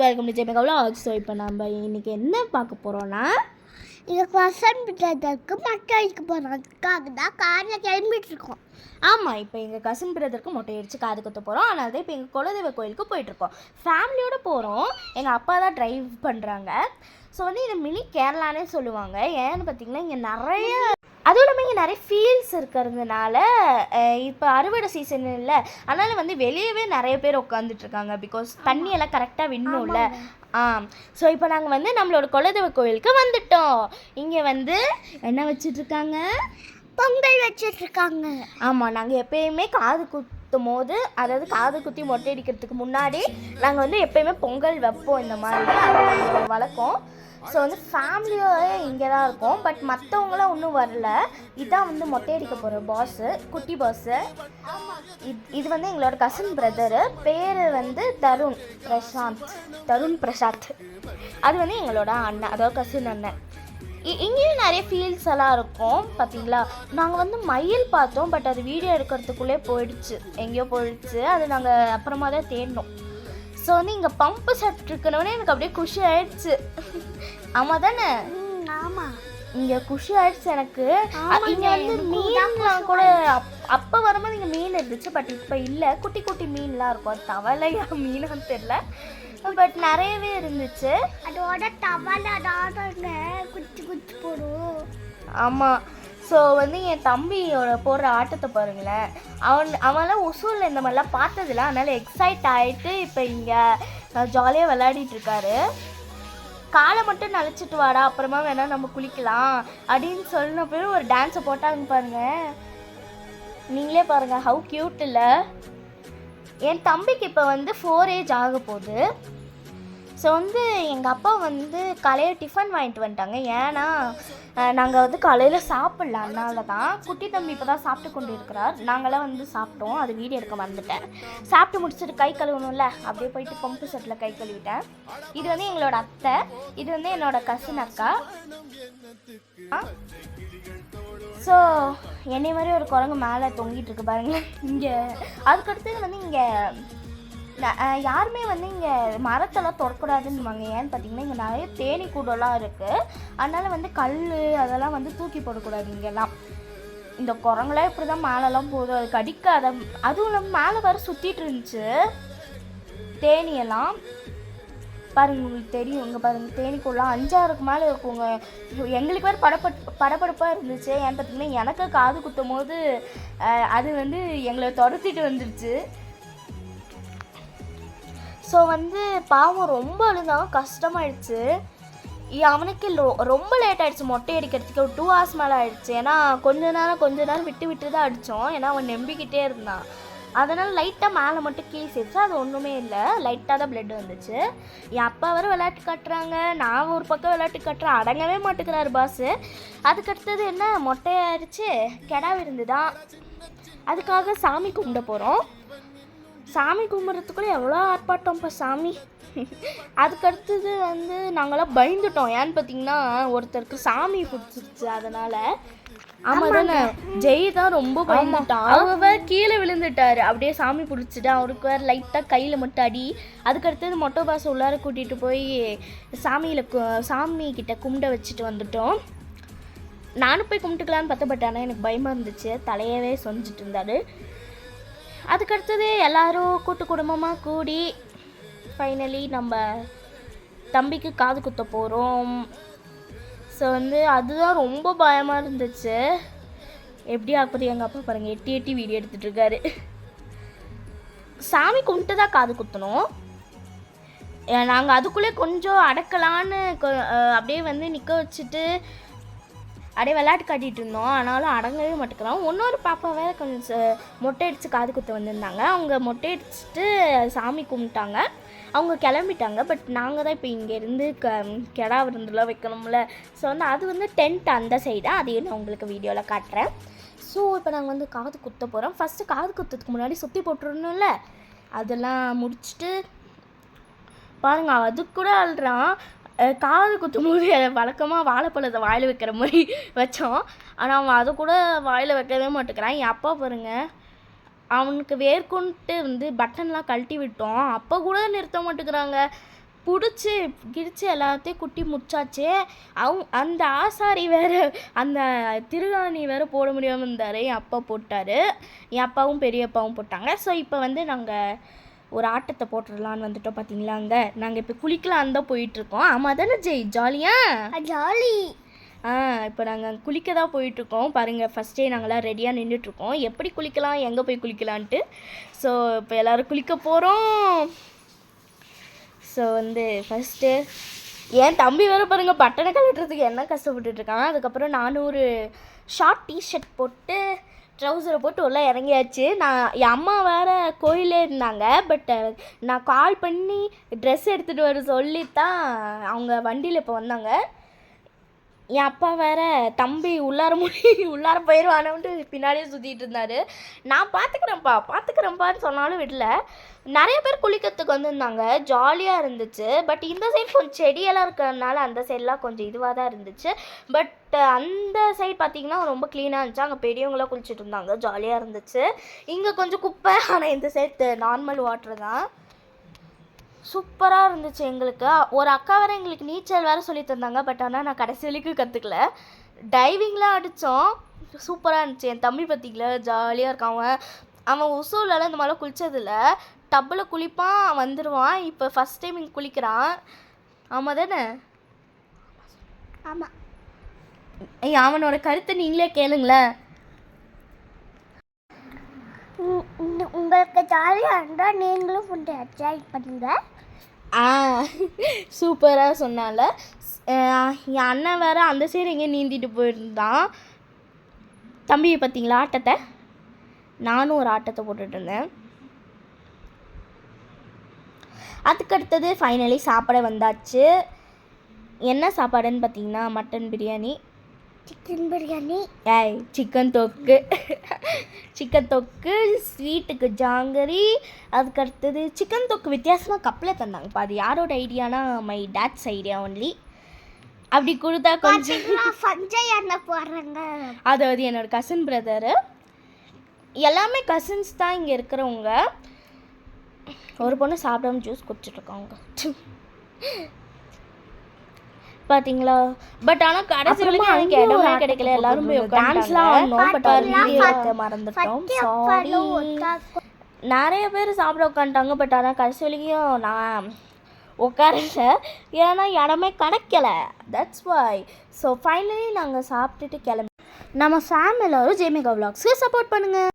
Welcome to Jayamega vlogs. So இப்போ நம்ம இன்றைக்கி என்ன பார்க்க போகிறோன்னா, எங்கள் கசன் பிரதருக்கு மொட்டை அடிக்க போகிறோம். அதுக்காக தான் காரில் கிளம்பிட்டுருக்கோம். ஆமாம், இப்போ எங்கள் கசின் பிரதருக்கு மொட்டை அடித்து காது குத்த போகிறோம். அதனால தான் இப்போ எங்கள் குலதெய்வ கோயிலுக்கு போயிட்டுருக்கோம். ஃபேமிலியோடு போகிறோம். எங்கள் அப்பா தான் ட்ரைவ் பண்ணுறாங்க. ஸோ வந்து இதை மினி கேரளானே சொல்லுவாங்க. ஏன்னு பார்த்தீங்கன்னா இங்கே நிறைய, அதுவும் இல்லாமல் இங்கே நிறைய ஃபீல்ட்ஸ் இருக்கிறதுனால இப்போ அறுவடை சீசன் இல்லை, அதனால் வந்து வெளியவே நிறைய பேர் உட்காந்துட்ருக்காங்க. பிகாஸ் தண்ணியெல்லாம் கரெக்டாக விடணும்ல. ஸோ இப்போ நாங்கள் வந்து நம்மளோட குலதெய்வ கோயிலுக்கு வந்துட்டோம். இங்கே வந்து என்ன வச்சிட்ருக்காங்க, பொங்கல் வச்சிட்ருக்காங்க. ஆமாம், நாங்கள் எப்பயுமே காது குத்தும் போது, அதாவது காது குத்தி மொட்டை அடிக்கிறதுக்கு முன்னாடி நாங்கள் வந்து எப்பயுமே பொங்கல் வைப்போம். இந்த மாதிரி அது வழக்கம். ஸோ வந்து ஃபேமிலியோட இங்கே தான் இருக்கோம். பட் மற்றவங்களாம் ஒன்றும் வரல. இதுதான் வந்து மொட்டை அடிக்க போகிற பாஸு, குட்டி பாஸு. இது வந்து எங்களோட கசின் பிரதரு. பேர் வந்து தருண் பிரசாத். அது வந்து எங்களோட அண்ணன், அதாவது கசின் அண்ணன். இங்கேயும் நிறைய ஃபீல்ட்ஸ் எல்லாம் இருக்கும். பார்த்தீங்களா, நாங்கள் வந்து மயில் பார்த்தோம். பட் அது வீடியோ எடுக்கிறதுக்குள்ளே எங்கேயோ போயிடுச்சு. அது நாங்கள் அப்புறமா தான் தேடினோம். ஸோ வந்து இங்கே பம்பு செட் இருக்கணுன்னே எனக்கு அப்படியே குஷி ஆயிடுச்சு. ஆமாம் தானே? ஆமாம், இங்கே குஷி ஆயிடுச்சு எனக்கு. இங்கே வந்து மீன்லாம் கூட அப்போ வரும்போது இங்கே மீன் இருந்துச்சு. பட் இப்போ இல்லை. குட்டி குட்டி மீன்லாம் இருக்கும். அது தவளையா மீனான்னு தெரில, பட் நிறையவே இருந்துச்சு. அதோட தவளை அதாங்க குச்சி குச்சி போடும். ஆமாம். ஸோ வந்து என் தம்பியோட போடுற ஆட்டத்தை பாருங்களேன். அவன்லாம் ஒசூரில் இந்த மாதிரிலாம் பார்த்ததில்ல. அதனால் எக்ஸைட் ஆகிட்டு இப்போ இங்கே ஜாலியாக விளையாடிட்டுருக்காரு. காலை மட்டும் நனைச்சிட்டு வாடா, அப்புறமா வேணால் நம்ம குளிக்கலாம் அப்படின்னு சொன்ன பிறகு ஒரு டான்ஸை போட்டாங்க பாருங்கள். நீங்களே பாருங்கள், ஹவு க்யூட் இல்லை? என் தம்பிக்கு இப்போ வந்து 4 ஏஜ் ஆக போகுது. ஸோ வந்து எங்கள் அப்பா வந்து காலையில் டிஃபன் வாங்கிட்டு வந்துட்டாங்க. ஏன்னா நாங்கள் வந்து காலையில் சாப்பிட்ல, அதனால தான். குட்டி தம்பி இப்போ தான் சாப்பிட்டு கொண்டு இருக்கிறார். நாங்களாம் வந்து சாப்பிட்டோம். அது வீடியோ எடுக்க வந்துட்டேன். சாப்பிட்டு முடிச்சுட்டு கை கழுவணும்ல, அப்படியே போயிட்டு பம்பு செட்டில் கை கழுவிட்டேன். இது வந்து எங்களோட அத்தை, இது வந்து என்னோட கசின் அக்கா. ஸோ என்னை மாதிரி ஒரு குரங்கு மேலே தொங்கிட்டு இருக்கு பாருங்களேன் இங்கே. அதுக்கடுத்தது வந்து இங்கே யாருமே வந்து இங்கே மரத்தெல்லாம் தொடக்கூடாதுன்னுவாங்க. ஏன்னு பார்த்தீங்கன்னா இங்கே நிறைய தேனி கூடலாம் இருக்குது. அதனால் வந்து கல் அதெல்லாம் வந்து தூக்கி போடக்கூடாது இங்கெல்லாம். இந்த குரங்குலாம் இப்படி தான் மேலெல்லாம் போதும், அது கடிக்காத. அதுவும் இல்லாமல் மேலே வர சுற்றிட்டு இருந்துச்சு தேனியெல்லாம். பாருங்க, உங்களுக்கு தெரியும். இங்கே பாருங்கள், தேனிக்குள்ளலாம் 5-6க்கு மேலே இருக்குங்க. எங்களுக்கு வேறு படபடப்பாக இருந்துச்சு. ஏன்னு பார்த்தீங்கன்னா எனக்கு காது குத்தும் போது அது வந்து எங்களை துரத்திட்டு வந்துடுச்சு. ஸோ வந்து பாவம் ரொம்ப அழுதான், கஷ்டமாயிடுச்சு. அவனுக்கு ரொம்ப லேட் ஆகிடுச்சு மொட்டை அடிக்கிறதுக்கு. ஒரு 2 hours மேலே ஆகிடுச்சு. ஏன்னா கொஞ்ச நேரம் விட்டு தான் அடித்தோம். ஏன்னா அவன் நம்பிக்கிட்டே இருந்தான். அதனால் லைட்டாக மேலே மட்டும் கீசிடுச்சு. அது ஒன்றுமே இல்லை, லைட்டாக தான் பிளட் வந்துச்சு. என் அப்பா வர விளையாட்டு காட்டுறாங்க, நான் ஒரு பக்கம் விளையாட்டு காட்டுறேன். அடங்கவே மாட்டேங்கிறாரு பாஸு. அதுக்கடுத்தது என்ன, மொட்டை அடிச்சு கிடா விருந்து தான். அதுக்காக சாமி கும்பிட போகிறோம். சாமி கும்பிட்றதுக்குள்ளே எவ்வளோ ஆர்ப்பாட்டம் இப்போ சாமி. அதுக்கடுத்தது வந்து நாங்களாம் பயந்துட்டோம். ஏன்னு பார்த்தீங்கன்னா ஒருத்தருக்கு சாமி பிடிச்சிருச்சு. அதனால் ஆமாம் தானே, ஜெய் தான் ரொம்ப பயந்துட்டான். அவர் கீழே விழுந்துட்டார். அப்படியே சாமி பிடிச்சிட்டு அவருக்கு வேறு லைட்டாக கையில் மட்டும் அடி. அதுக்கடுத்தது மொட்டை பாஸ் உள்ளார கூட்டிகிட்டு போய் சாமி கிட்ட கும்பிட வச்சுட்டு வந்துட்டோம். நானும் போய் கும்பிட்டுக்கலான்னு பார்த்தா, பட் ஆனால் எனக்கு பயமாக இருந்துச்சு. தலையவே சொஞ்சிட்டு இருந்தார். அதுக்கடுத்தது எல்லோரும் கூட்டு குடும்பமாக கூடி ஃபைனலி நம்ம தம்பிக்கு காது குத்த போகிறோம். ஸோ வந்து அதுதான் ரொம்ப பயமாக இருந்துச்சு. எப்படி ஆகுது, எங்கள் அப்பா பாருங்கள் எட்டி வீடியோ எடுத்துகிட்ருக்காரு. சாமி கும்பிட்டு தான் காது குத்தணும். நாங்கள் அதுக்குள்ளே கொஞ்சம் அடக்கலான்னு அப்படியே வந்து நிற்க வச்சுட்டு அப்படியே விளையாட்டு காட்டிகிட்டு இருந்தோம். ஆனாலும் அடங்கவே மாட்டேங்கிறோம். இன்னொரு பாப்பா வேறு கொஞ்சம் மொட்டை அடித்து காது குத்த வந்திருந்தாங்க. அவங்க மொட்டை அடிச்சுட்டு சாமி கும்பிட்டாங்க. அவங்க கிளம்பிட்டாங்க. பட் நாங்கள் தான் இப்போ இங்கேருந்து கெடா விருந்துலாம் வைக்கணும்ல. ஸோ வந்து அது வந்து டென்ட் அந்த சைடாக, அதையும் நான் உங்களுக்கு வீடியோவில் காட்டுறேன். ஸோ இப்போ நாங்கள் வந்து காது குத்த போகிறோம். ஃபஸ்ட்டு காது குத்துறதுக்கு முன்னாடி சுற்றி போட்டுருணும்ல, அதெல்லாம் முடிச்சுட்டு பாருங்கள் அது கூட அழுறான். காது குத்தும் போது வழக்கமாக வாழைப்பழத்தை வாயில் வைக்கிற மாதிரி வச்சோம். ஆனால் அவன் அதை கூட வாயில் வைக்கவே மாட்டேங்கிறான். என் அப்பா பாருங்கள், அவனுக்கு வேர்க்குன்ட்டு வந்து பட்டன்லாம் கழட்டி விட்டோம். அப்போ கூட நிறுத்த மாட்டேங்கிறாங்க. பிடிச்சி கிடிச்சு எல்லாத்தையும் குட்டி முடிச்சாச்சு. அந்த ஆசாரி வேறு அந்த திருகாணி வேறு போட முடியாமல் இருந்தார். என் அப்பா போட்டார், என் அப்பாவும் பெரியப்பாவும் போட்டாங்க. ஸோ இப்போ வந்து நாங்கள் ஒரு ஆட்டத்தை போட்டுடலான்னு வந்துட்டோம். பார்த்தீங்களாங்க, நாங்கள் இப்போ குளிக்கலாம் தான் போயிட்டுருக்கோம். ஆமாம் தானே ஜெய்? ஜாலியாக ஜாலி. இப்போ நாங்கள் குளிக்க தான் போயிட்டுருக்கோம். பாருங்கள், ஃபஸ்ட்டே நாங்கள்லாம் ரெடியாக நின்றுட்டுருக்கோம். எப்படி குளிக்கலாம், எங்கே போய் குளிக்கலான்ட்டு. ஸோ இப்போ எல்லோரும் குளிக்க போகிறோம். ஸோ வந்து ஃபஸ்ட்டு என் தம்பி வேறு பாருங்கள் பட்டனை கழட்டுறதுக்கு என்ன கஷ்டப்பட்டுட்ருக்கான். அதுக்கப்புறம் நானும் ஒரு ஷார்ட் டிஷர்ட் போட்டு ட்ரௌசரை போட்டு உள்ளே இறங்கியாச்சு. என் அம்மா வேறு கோயிலே இருந்தாங்க. பட் நான் கால் பண்ணி ட்ரெஸ் எடுத்துகிட்டு வர சொல்லித்தான் அவங்க வண்டியில் இப்போ வந்தாங்க. என் அப்பா வேறு தம்பி உள்ளார போயிடுவானோன்ட்டு பின்னாடியே சுற்றிட்டு இருந்தார். நான் பார்த்துக்கிறேன்ப்பான்னு சொன்னாலும் விடல. நிறைய பேர் குளிக்கிறதுக்கு வந்திருந்தாங்க, ஜாலியாக இருந்துச்சு. பட் இந்த சைடு கொஞ்சம் செடியெல்லாம் இருக்கிறதுனால அந்த சைடெலாம் கொஞ்சம் இதுவாக தான் இருந்துச்சு. பட் அந்த சைடு பார்த்திங்கன்னா ரொம்ப க்ளீனாக இருந்துச்சு. அங்கே பெரியவங்களாம் குளிச்சுட்டு இருந்தாங்க, ஜாலியாக இருந்துச்சு. இங்கே கொஞ்சம் குப்பை, ஆனால் இந்த சைடு நார்மல் வாட்டர் தான். சூப்பராக இருந்துச்சு. எங்களுக்கு ஒரு அக்கா வேறு எங்களுக்கு நீச்சல் வேறு சொல்லி தந்தாங்க. பட் ஆனால் நான் கடைசி வரைக்கும் கற்றுக்கல. டைவிங்லாம் அடித்தோம், சூப்பராக இருந்துச்சு. என் தம்பி பார்த்திங்களா, ஜாலியாக இருக்கான். அவன் உசூலெல்லாம் இந்த மாதிரிலாம் குளித்ததில்ல. டப்பில் குளிப்பான், வந்துடுவான். இப்போ ஃபஸ்ட் டைம் இங்கே குளிக்கிறான். ஆமாம் தானே? ஆமாம். அவனோட கருத்தை நீங்களே கேளுங்களேன். உங்களுக்கு ஜாலியாக இருந்தால் நீங்களும் ஃபுட்டு என்ஜாய் பண்ணுங்க. சூப்பராக சொன்னால. என் அண்ணன் வேறு அந்த சைடு எங்கேயும் நீந்திட்டு போயிருந்தான். தம்பியை பார்த்தீங்களா ஆட்டத்தை? நானும் ஒரு ஆட்டத்தை போட்டுட்டு இருந்தேன். அதுக்கடுத்தது ஃபைனலி சாப்பிட வந்தாச்சு. என்ன சாப்பாடுன்னு பார்த்தீங்கன்னா mutton biryani, chicken biryani, chicken தொக்கு, ஸ்வீட்டுக்கு ஜாங்கரி. அதுக்கடுத்தது சிக்கன் தொக்கு வித்தியாசமாக கப்பில் தந்தாங்க. அது யாரோட ஐடியானா மை டேட்ஸ் ஐடியா ஒன்லி. அப்படி கொடுத்தா கொஞ்சம் சஞ்சய் அண்ணன் போடுறாங்க. அதாவது என்னோடய கசின் பிரதரு. எல்லாமே கசின்ஸ் தான் இங்கே இருக்கிறவங்க. ஒரு பொண்ணு சாப்பிடாம ஜூஸ் குடிச்சிட்ருக்காங்க பார்த்தீங்களா. பட் ஆனால் கடைசி வரைக்கும் எனக்கு இடமே கிடைக்கல. எல்லாரும் போய் டான்ஸ்லாம் ஆடணும். பட் வீடியோ மறந்துட்டோம், சாரி. நிறைய பேர் சாப்பிட உட்காந்துட்டாங்க. பட் ஆனால் கடைசி வரைக்கும் நான் உட்காரல, ஏன்னா இடமே கிடைக்கல. That's why. ஸோ ஃபைனலி நாங்கள் சாப்பிட்டுட்டு கிளம்பி நம்ம ஃபேமிலி எல்லோரும் ஜேமிகா விலாக்ஸ்க்கு சப்போர்ட் பண்ணுங்கள்.